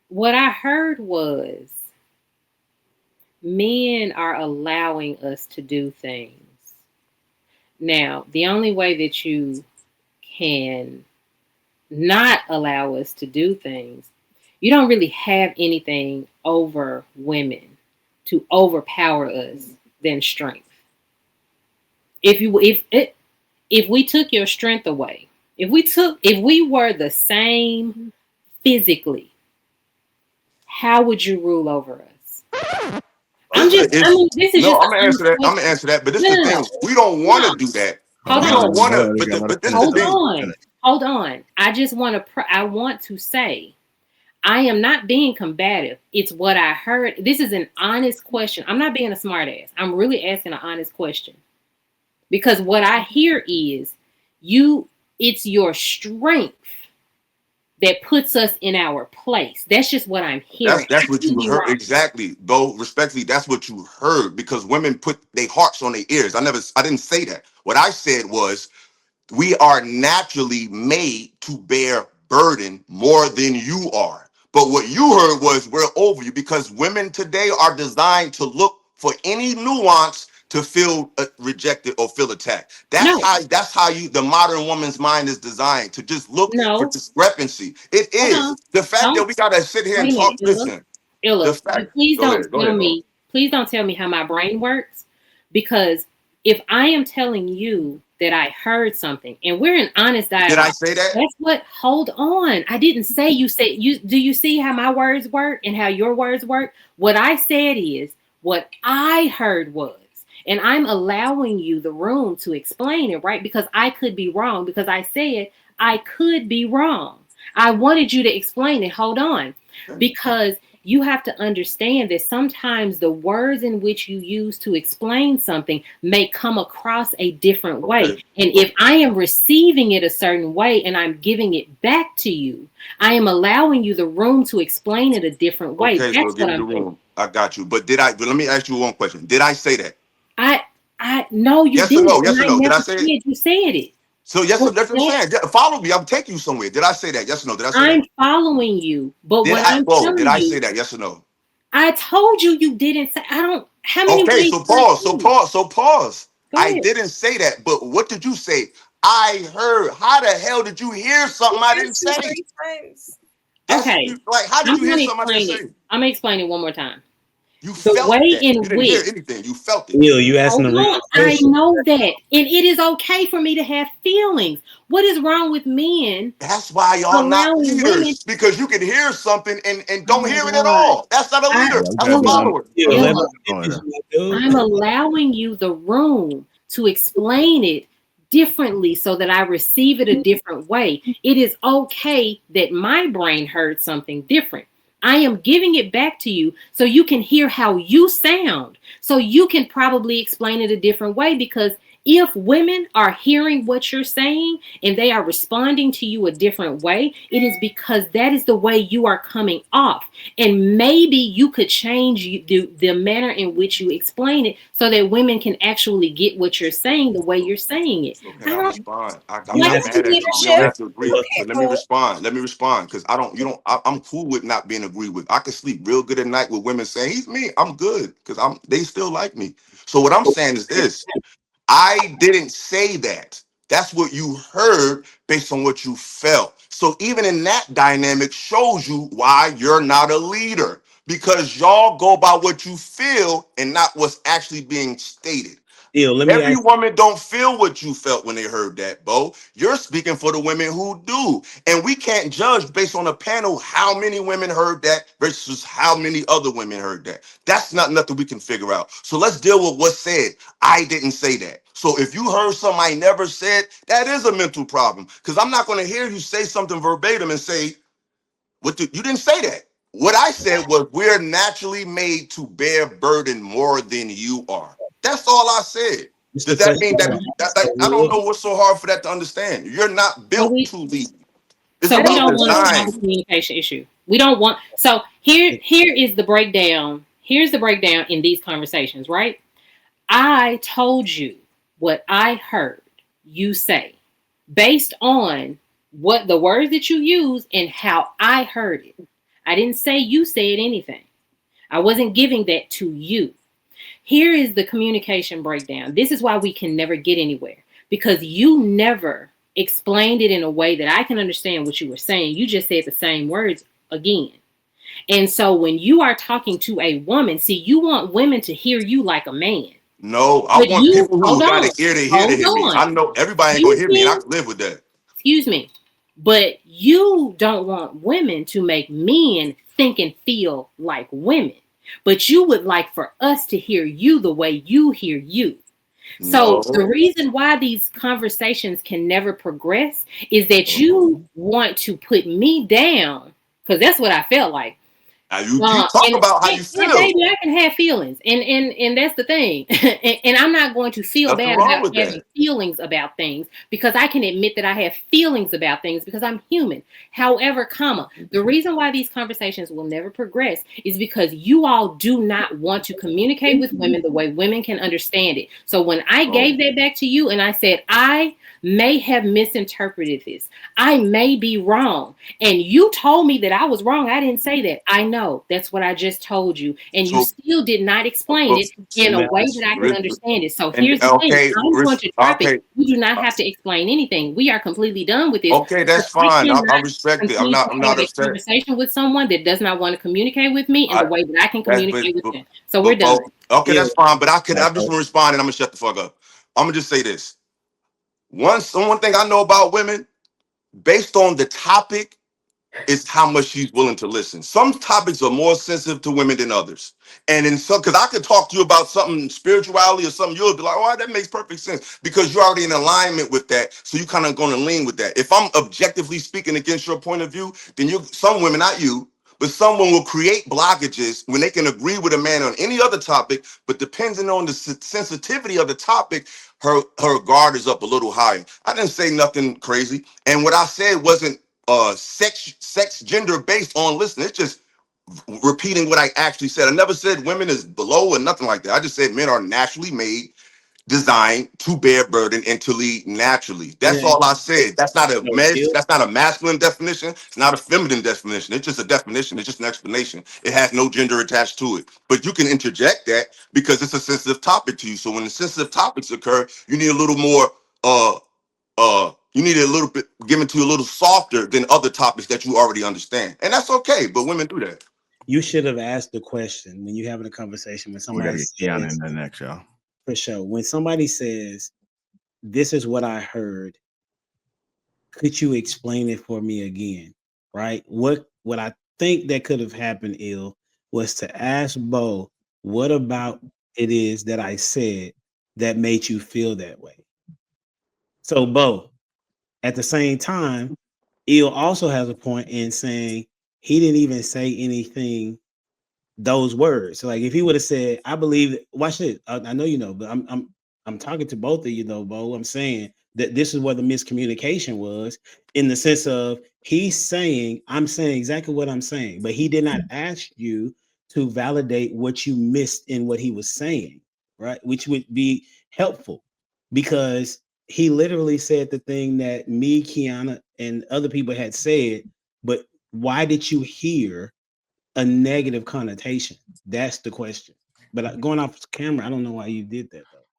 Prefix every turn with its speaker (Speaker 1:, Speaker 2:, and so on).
Speaker 1: What I heard was men are allowing us to do things. Now, the only way that you can not allow us to do things, you don't really have anything over women to overpower us than strength. If we took your strength away, if we were the same physically, how would you rule over us? This is
Speaker 2: No,
Speaker 1: just
Speaker 2: I'm
Speaker 1: an
Speaker 2: gonna answer
Speaker 1: honest
Speaker 2: that. I'm gonna
Speaker 1: question.
Speaker 2: answer that. But this
Speaker 1: No,
Speaker 2: is the
Speaker 1: no,
Speaker 2: thing.
Speaker 1: no,
Speaker 2: We don't want
Speaker 1: no.
Speaker 2: to do that.
Speaker 1: Hold
Speaker 2: We
Speaker 1: on.
Speaker 2: don't want to.
Speaker 3: No, they gotta
Speaker 2: But this is the
Speaker 1: Hold
Speaker 2: thing.
Speaker 1: on. Hold on. I just want to. I want to say, I am not being combative. It's what I heard. This is an honest question. I'm not being a smartass. I'm really asking an honest question because what I hear is you. It's your strength that puts us in our place. That's just what I'm hearing. I
Speaker 2: That's what
Speaker 1: could
Speaker 2: you
Speaker 1: be
Speaker 2: heard
Speaker 1: wrong.
Speaker 2: exactly, though. Respectfully, that's what you heard because women put their hearts on their ears. I didn't say that. What I said was we are naturally made to bear burden more than you are. But what you heard was we're over you because women today are designed to look for any nuance to feel rejected or feel attacked.
Speaker 1: No,
Speaker 2: That's how you the modern woman's mind is designed to just look for
Speaker 1: no.
Speaker 2: discrepancy. It
Speaker 1: Hold
Speaker 2: is
Speaker 1: on.
Speaker 2: the fact that
Speaker 1: Don't
Speaker 2: we gotta sit here
Speaker 1: wait
Speaker 2: and
Speaker 1: a
Speaker 2: talk.
Speaker 1: minute, Illa.
Speaker 2: Listen, the
Speaker 1: Illa,
Speaker 2: fact.
Speaker 1: please
Speaker 2: Go
Speaker 1: don't
Speaker 2: ahead. Go
Speaker 1: tell
Speaker 2: ahead, bro.
Speaker 1: me. Please don't tell me how my brain works, because if I am telling you that I heard something and we're in honest
Speaker 2: Did I
Speaker 1: dialogue,
Speaker 2: say that?
Speaker 1: that's what. Hold on. I didn't say you said you. Do you see how my words work and how your words work? What I said is what I heard was. And I'm allowing you the room to explain it, right? Because I could be wrong, because I said I could be wrong. I wanted you to explain it. Hold on. Because you have to understand that sometimes the words in which you use to explain something may come across a different way.
Speaker 2: Okay.
Speaker 1: And if I am receiving it a certain way and I'm giving it back to you, I am allowing you the room to explain it a different way.
Speaker 2: Okay, so
Speaker 1: That's
Speaker 2: give
Speaker 1: what
Speaker 2: me the
Speaker 1: I'm doing.
Speaker 2: room. I got you. But let me ask you one question. Did I say that?
Speaker 1: I I no, you
Speaker 2: Yes or
Speaker 1: didn't.
Speaker 2: no?
Speaker 1: And
Speaker 2: Yes or
Speaker 1: I
Speaker 2: no? Did
Speaker 1: never
Speaker 2: I
Speaker 1: said
Speaker 2: say it?
Speaker 1: you said it.
Speaker 2: So yes,
Speaker 1: What
Speaker 2: that's what I'm
Speaker 1: that
Speaker 2: saying. Yeah, follow me. I'm taking you somewhere. Did I say that? Yes or no? Did I say that?
Speaker 1: I'm following you. But
Speaker 2: Did
Speaker 1: what
Speaker 2: I,
Speaker 1: I'm
Speaker 2: bro? Did
Speaker 1: telling
Speaker 2: I say
Speaker 1: you,
Speaker 2: that? Yes or no?
Speaker 1: I told you you didn't say. I don't. How many
Speaker 2: Okay,
Speaker 1: ways
Speaker 2: so
Speaker 1: can I
Speaker 2: pause.
Speaker 1: tell you?
Speaker 2: So pause.
Speaker 1: Go
Speaker 2: I
Speaker 1: ahead.
Speaker 2: didn't say that, but what did you say? I heard. How the hell did you hear something
Speaker 4: He
Speaker 2: I didn't
Speaker 4: answered
Speaker 2: say?
Speaker 4: 3 times.
Speaker 1: Okay,
Speaker 2: Like, how did
Speaker 1: I'm
Speaker 2: you hear
Speaker 1: going to
Speaker 2: something I didn't
Speaker 1: explain it.
Speaker 2: say?
Speaker 1: I'm going to explain it one more time.
Speaker 2: You
Speaker 1: The
Speaker 2: felt
Speaker 1: way
Speaker 2: that. You
Speaker 1: in
Speaker 2: didn't hear
Speaker 1: which,
Speaker 2: anything. You felt it.
Speaker 3: You asking
Speaker 1: hold
Speaker 3: the real
Speaker 1: on, I
Speaker 3: question.
Speaker 1: know that. And it is okay for me to have feelings. What is wrong with men
Speaker 2: That's why y'all not
Speaker 1: allowing women?
Speaker 2: leaders because you can hear something and
Speaker 1: Oh
Speaker 2: don't
Speaker 1: my
Speaker 2: hear it at
Speaker 1: God.
Speaker 2: all. That's not a
Speaker 1: I,
Speaker 2: leader.
Speaker 3: Yeah, we
Speaker 2: That's a
Speaker 3: gotta get
Speaker 1: Illa,
Speaker 3: on.
Speaker 2: follower.
Speaker 3: Yeah, let me
Speaker 1: Illa,
Speaker 3: finish,
Speaker 4: Oh,
Speaker 3: my dude.
Speaker 1: I'm allowing you the room to explain it differently so that I receive it a different way. It is okay that my brain heard something different. I am giving it back to you so you can hear how you sound. So you can probably explain it a different way, because if women are hearing what you're saying and they are responding to you a different way, it is because that is the way you are coming off. And maybe you could change the manner in which you explain it so that women can actually get what you're saying the way you're saying it.
Speaker 2: So can
Speaker 1: I
Speaker 2: I
Speaker 1: don't
Speaker 2: respond? I'm
Speaker 3: You
Speaker 1: like
Speaker 2: not
Speaker 3: asking
Speaker 4: that's
Speaker 2: mad
Speaker 3: the
Speaker 2: at you. We don't
Speaker 4: leadership.
Speaker 2: have to
Speaker 3: real
Speaker 2: agree.
Speaker 3: question.
Speaker 4: Okay,
Speaker 2: But let me
Speaker 4: cool.
Speaker 2: respond. Let me respond because I don't. You don't. I'm cool with not being agreed with. I can sleep real good at night with women saying he's me. I'm good because I'm. They still like me. So what I'm saying is this. I didn't say that. That's what you heard based on what you felt. So even in that dynamic shows you why you're not a leader because y'all go by what you feel and not what's actually being stated.
Speaker 3: Still, let me
Speaker 2: Every
Speaker 3: ask.
Speaker 2: woman don't feel what you felt when they heard that, Bo. You're speaking for the women who do. And we can't judge based on a panel how many women heard that versus how many other women heard that. That's not nothing we can figure out. So let's deal with what's said. I didn't say that. So if you heard something I never said, that is a mental problem. Because I'm not going to hear you say something verbatim and say, you didn't say that. What I said was we're naturally made to bear burden more than you are. That's all I said.
Speaker 3: It's the
Speaker 2: Does that
Speaker 3: question.
Speaker 2: mean that,
Speaker 3: So
Speaker 2: I don't know
Speaker 3: real.
Speaker 2: what's so hard for that to understand? You're not
Speaker 1: well
Speaker 2: built
Speaker 1: we
Speaker 2: to lead. It's
Speaker 1: so
Speaker 4: I
Speaker 1: we
Speaker 4: didn't
Speaker 2: about
Speaker 1: don't
Speaker 4: know
Speaker 1: want to
Speaker 4: what
Speaker 1: solve
Speaker 2: design.
Speaker 1: a communication issue. We don't want so here is the breakdown. Here's the breakdown in these conversations, right? I told you what I heard you say based on what the words that you use and how I heard it. I didn't say you said anything. I wasn't giving that to you. Here is the communication breakdown. This is why we can never get anywhere, because you never explained it in a way that I can understand what you were saying. You just said the same words again. And so when you are talking to a woman, see, you want women to hear you like a man.
Speaker 2: No, I
Speaker 1: But
Speaker 2: want
Speaker 1: you,
Speaker 2: people who
Speaker 1: hold
Speaker 2: got
Speaker 1: on,
Speaker 2: an ear to hear
Speaker 1: hold
Speaker 2: me.
Speaker 1: on.
Speaker 2: I know everybody ain't gonna
Speaker 1: Excuse
Speaker 2: hear me, and I
Speaker 1: me,
Speaker 2: can live with that.
Speaker 1: excuse me. But you don't want women to make men think and feel like women. But you would like for us to hear you the way you hear you. So the
Speaker 2: No,
Speaker 1: reason why these conversations can never progress is that you want to put me down, because that's what I felt like.
Speaker 2: now you talk about how you
Speaker 1: And
Speaker 2: feel.
Speaker 1: baby, I can have feelings, and that's the thing. And I'm not going to feel
Speaker 2: Nothing
Speaker 1: bad
Speaker 2: wrong
Speaker 1: about
Speaker 2: with
Speaker 1: having
Speaker 2: that.
Speaker 1: feelings about things, because I can admit that I have feelings about things because I'm human. However, comma, the reason why these conversations will never progress is because you all do not want to communicate with women the way women can understand it. So when I
Speaker 2: Oh,
Speaker 1: gave that back to you and I said I may have misinterpreted this, I may be wrong, and you told me that I was wrong. I didn't say that. I know. That's what I just told you. And you
Speaker 2: so,
Speaker 1: still did not explain it
Speaker 2: so
Speaker 1: in a
Speaker 2: man,
Speaker 1: way that I could understand it. So
Speaker 2: and
Speaker 1: here's the thing.
Speaker 2: okay,
Speaker 1: I'm going to drop it.
Speaker 2: okay,
Speaker 1: You do not have to explain anything. We are completely done with this.
Speaker 2: okay,
Speaker 1: Because
Speaker 2: that's
Speaker 1: I
Speaker 2: fine. I
Speaker 1: cannot
Speaker 2: respect it.
Speaker 1: continue to
Speaker 2: I'm
Speaker 1: have
Speaker 2: not
Speaker 1: a
Speaker 2: upset.
Speaker 1: conversation with someone that does not want to communicate with me in the
Speaker 2: I
Speaker 1: way that I can
Speaker 2: that's
Speaker 1: communicate with
Speaker 2: but,
Speaker 1: them. So we're done.
Speaker 2: okay,
Speaker 3: Ill.
Speaker 2: that's fine. But I just
Speaker 3: Like,
Speaker 2: want to respond, and I'm gonna shut the fuck up. I'm gonna just say this. One thing I know about women, based on the topic, is how much she's willing to listen. Some topics are more sensitive to women than others. And in some, because I could talk to you about something spirituality or something, you'll be like, oh, that makes perfect sense because you're already in alignment with that. So you kind of going to lean with that. If I'm objectively speaking against your point of view, then some women, not you, but someone will create blockages when they can agree with a man on any other topic, but depending on the sensitivity of the topic, her guard is up a little higher. I didn't say nothing crazy. And what I said wasn't sex gender based on listening. It's just repeating what I actually said. I never said women is below or nothing like that. I just said men are naturally made, designed to bear burden and to lead naturally. That's
Speaker 3: yeah,
Speaker 2: all I said. That's not a
Speaker 3: so Ill,
Speaker 2: that's not a masculine definition. It's not a feminine definition. It's just a definition. It's just an explanation. It has no gender attached to it. But you can interject that because it's a sensitive topic to you. So when the sensitive topics occur, you need a little more you need a little bit given to you a little softer than other topics that you already understand. And that's okay, but women do that.
Speaker 3: you should have asked the question when you're having a conversation when
Speaker 4: We gotta
Speaker 3: somebody
Speaker 4: get Keanu in
Speaker 3: says,
Speaker 4: the next, y'all.
Speaker 3: for sure, when somebody says, this is what I heard, could you explain it for me again? Right? What I think that could have happened, Ill, was to ask Bo, what about it is that I said that made you feel that way? So Bo, at the same time, Ill also has a point in saying he didn't even say anything those words. So like if he would have said, I believe watch it. I know you know, but I'm talking to both of you though, Bo. I'm saying that this is where the miscommunication was in the sense of he's saying, I'm saying exactly what I'm saying, but he did not ask you to validate what you missed in what he was saying, right? Which would be helpful because he literally said the thing that me, Kiana, and other people had said, but why did you hear a negative connotation? That's the question. But going off camera, I don't know why you did that though.